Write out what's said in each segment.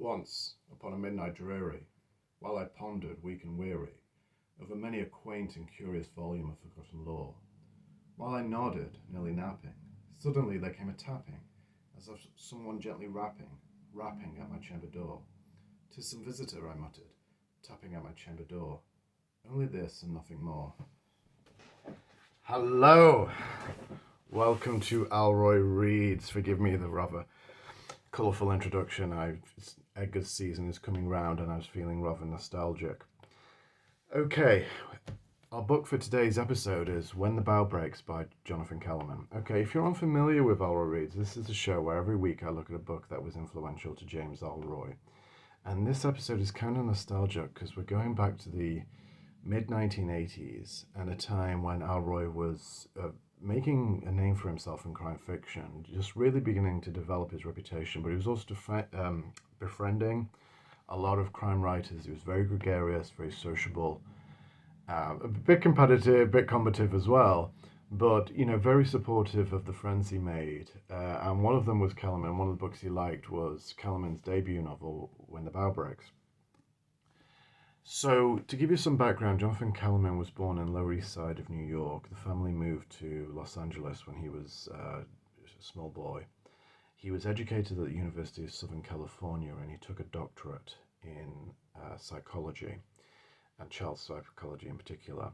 Once, upon a midnight dreary, while I pondered, weak and weary, over many a quaint and curious volume of forgotten lore, while I nodded, nearly napping, suddenly there came a tapping, as of someone gently rapping at my chamber door. "'Tis some visitor," I muttered, tapping at my chamber door. Only this and nothing more. Hello! Welcome to Ellroy Reads. Forgive me the rather colourful introduction. Edgar's season is coming round and I was feeling rather nostalgic. Okay, our book for today's episode is When the Bough Breaks by Jonathan Kellerman. Okay, if you're unfamiliar with Ellroy Reads, this is a show where every week I look at a book that was influential to James Ellroy. And this episode is kind of nostalgic because we're going back to the mid-1980s and a time when Ellroy was making a name for himself in crime fiction, just really beginning to develop his reputation, but he was also befriending a lot of crime writers. He was very gregarious, very sociable, a bit competitive, a bit combative as well, but, very supportive of the friends he made. And one of them was Kellerman. One of the books he liked was Kellerman's debut novel, When the Bough Breaks. So, to give you some background, Jonathan Kellerman was born in Lower East Side of New York. The family moved to Los Angeles when he was a small boy. He was educated at the University of Southern California and he took a doctorate in psychology, and child psychology in particular.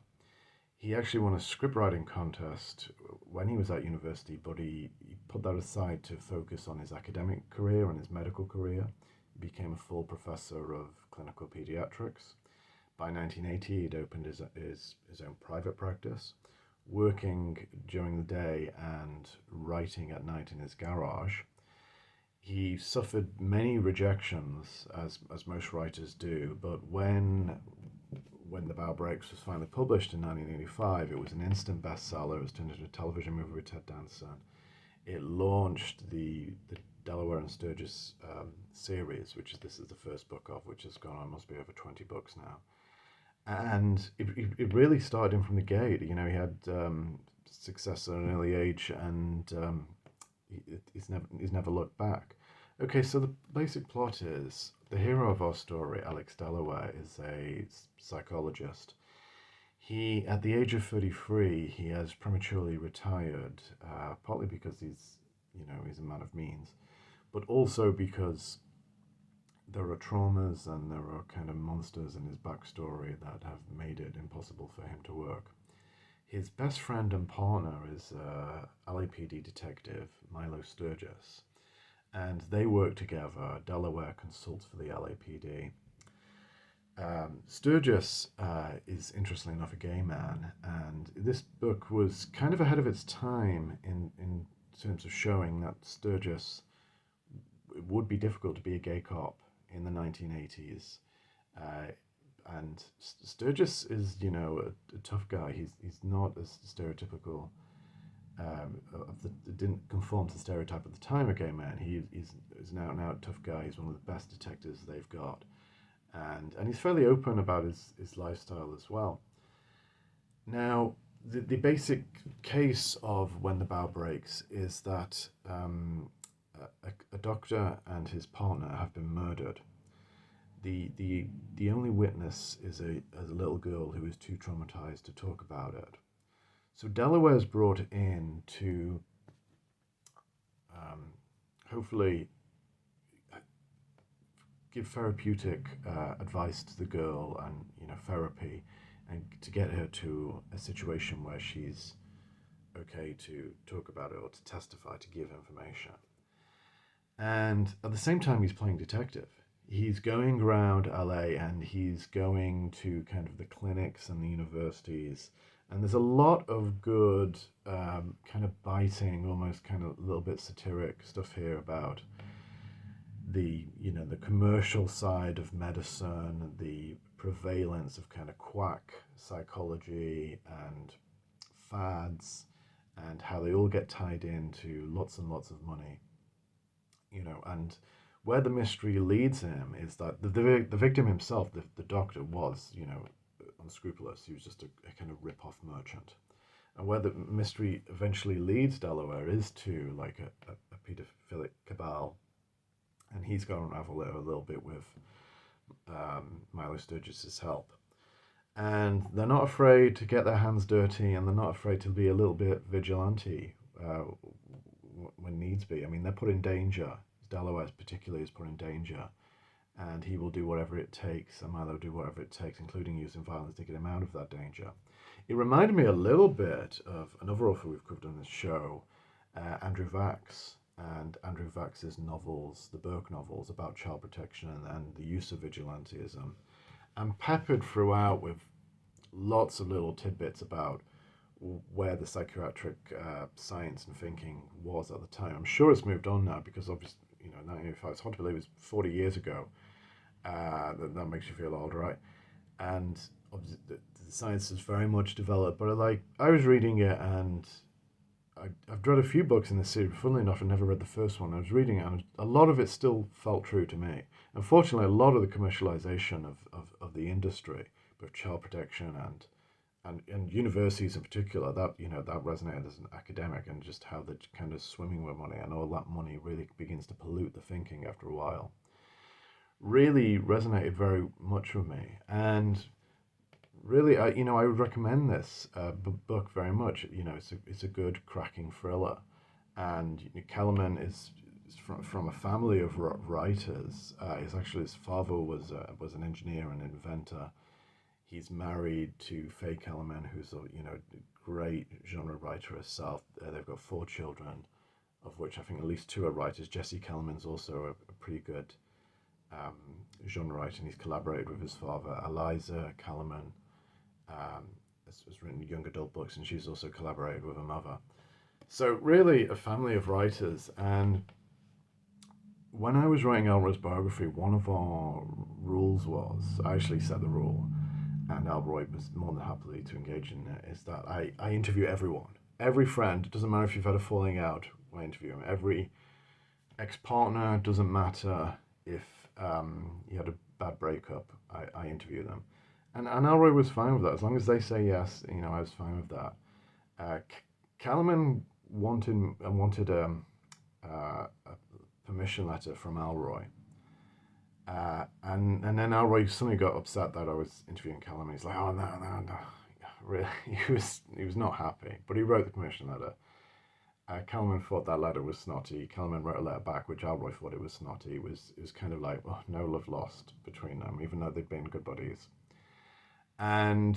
He actually won a scriptwriting contest when he was at university, but he put that aside to focus on his academic career and his medical career. He became a full professor of clinical pediatrics. By 1980, he'd opened his own private practice, working during the day and writing at night in his garage. He suffered many rejections, as most writers do, but when the Bough Breaks was finally published in 1985, it was an instant bestseller. It was turned into a television movie with Ted Danson. It launched the Delaware and Sturgis series, this is the first book of, which has gone on, must be over 20 books now. And it really started him from the gate. He had success at an early age, and he's never looked back. Okay, so the basic plot is the hero of our story, Alex Delaware, is a psychologist. He, at the age of 33, he has prematurely retired, partly because he's a man of means, but also because there are traumas and there are kind of monsters in his backstory that have made it impossible for him to work. His best friend and partner is LAPD detective Milo Sturgis, and they work together. Delaware consults for the LAPD. Sturgis is, interestingly enough, a gay man, and this book was kind of ahead of its time in terms of showing that Sturgis, it would be difficult to be a gay cop in the 1980s. And Sturgis is, a tough guy. He's not as stereotypical, didn't conform to the stereotype at the time of gay man. He's an out-and-out tough guy. He's one of the best detectives they've got. And he's fairly open about his lifestyle as well. Now, the basic case of When the Bough Breaks is that a doctor and his partner have been murdered. The only witness is a little girl who is too traumatized to talk about it. So Delaware's brought in to hopefully give therapeutic advice to the girl and therapy, and to get her to a situation where she's okay to talk about it or to testify, to give information. And at the same time, he's playing detective. He's going around LA and he's going to kind of the clinics and the universities. And there's a lot of good, kind of biting, almost kind of a little bit satiric stuff here about the commercial side of medicine, the prevalence of kind of quack psychology and fads, and how they all get tied into lots and lots of money. And where the mystery leads him is that the victim himself, the doctor, was, unscrupulous. He was just a kind of rip-off merchant. And where the mystery eventually leads Delaware is to like a pedophilic cabal and he's got to unravel it a little bit with Milo Sturgis's help. And they're not afraid to get their hands dirty, and they're not afraid to be a little bit vigilante when needs be. I mean, they're put in danger. Delaware particularly is put in danger, and he will do whatever it takes, and Milo will do whatever it takes, including using violence to get him out of that danger. It reminded me a little bit of another author we've covered on this show, Andrew Vax, and Andrew Vax's novels, the Burke novels about child protection and the use of vigilantism, and peppered throughout with lots of little tidbits about where the psychiatric science and thinking was at the time. I'm sure it's moved on now because obviously, 1985, it's hard to believe it was 40 years ago. That makes you feel old, right? And obviously, the science has very much developed. But I was reading it, and I've read a few books in this series. Funnily enough, I never read the first one. I was reading it, and a lot of it still felt true to me. Unfortunately, a lot of the commercialization of the industry, both child protection and universities in particular, that resonated as an academic, and just how they're kind of swimming with money, and all that money really begins to pollute the thinking after a while, really resonated very much with me. And really, I would recommend this book very much. It's a good, cracking thriller, and Kellerman is from a family of writers. His father was an engineer and inventor. He's married to Faye Kellerman, who's a great genre writer herself. They've got 4 children, of which I think at least 2 are writers. Jesse Kellerman's also a pretty good genre writer, and he's collaborated with his father. Eliza Kellerman has written young adult books, and she's also collaborated with her mother. So really a family of writers. And when I was writing Ellroy's biography, one of our rules was, I actually set the rule, and Ellroy was more than happily to engage in it, is that I interview everyone. Every friend, it doesn't matter if you've had a falling out, I interview him. Every ex-partner, doesn't matter if you had a bad breakup, I interview them. And Ellroy was fine with that. As long as they say yes, I was fine with that. Kellerman wanted a permission letter from Ellroy. And then Ellroy suddenly got upset that I was interviewing Kellerman. He's like, oh, no. Really, he was not happy. But he wrote the permission letter. Kellerman thought that letter was snotty. Kellerman wrote a letter back, which Ellroy thought it was snotty. It was kind of like, well, no love lost between them, even though they'd been good buddies. And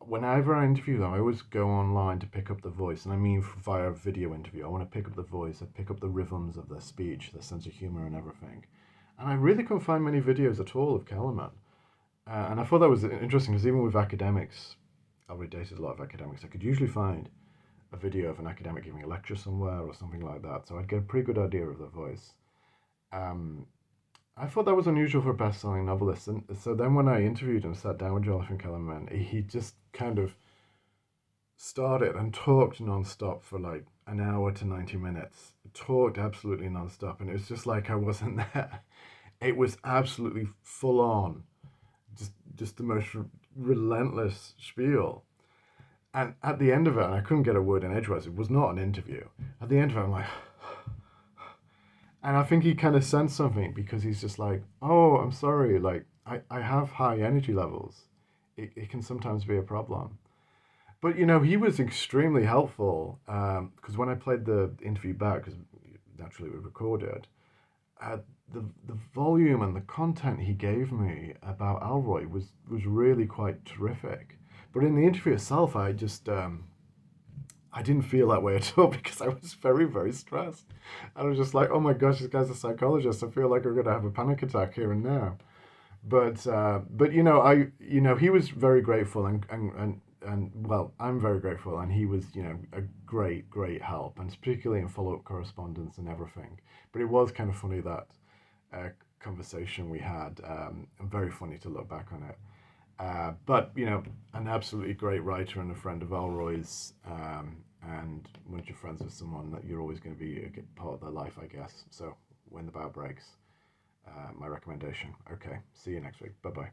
whenever I interview them, I always go online to pick up the voice. And I mean via a video interview. I want to pick up the voice. I pick up the rhythms of their speech, their sense of humor and everything. And I really couldn't find many videos at all of Kellerman. And I thought that was interesting because even with academics, I already dated a lot of academics, I could usually find a video of an academic giving a lecture somewhere or something like that. So I'd get a pretty good idea of their voice. I thought that was unusual for a best-selling novelist. And so then when I interviewed and sat down with Jonathan Kellerman, he just kind of started and talked non-stop for like an hour to 90 minutes. Talked absolutely non-stop. And it was just like I wasn't there. It was absolutely full on. Just the most relentless spiel. And at the end of it, and I couldn't get a word in edgewise, it was not an interview. At the end of it, I'm like, and I think he kind of sensed something because he's just like, oh, I'm sorry, like, I have high energy levels. It can sometimes be a problem. But, he was extremely helpful because when I played the interview back, because naturally we recorded, the volume and the content he gave me about Ellroy was really quite terrific. But in the interview itself, I just I didn't feel that way at all because I was very, very stressed. I was just like, oh my gosh, this guy's a psychologist. I feel like I'm going to have a panic attack here and now. But he was very grateful and well, I'm very grateful, and he was, a great help, and particularly in follow-up correspondence and everything. But it was kind of funny that conversation we had, and very funny to look back on it. But, an absolutely great writer and a friend of Ellroy's, and once you're friends with someone, that you're always going to be a part of their life, I guess. So when the bough breaks, my recommendation. Okay, see you next week. Bye-bye.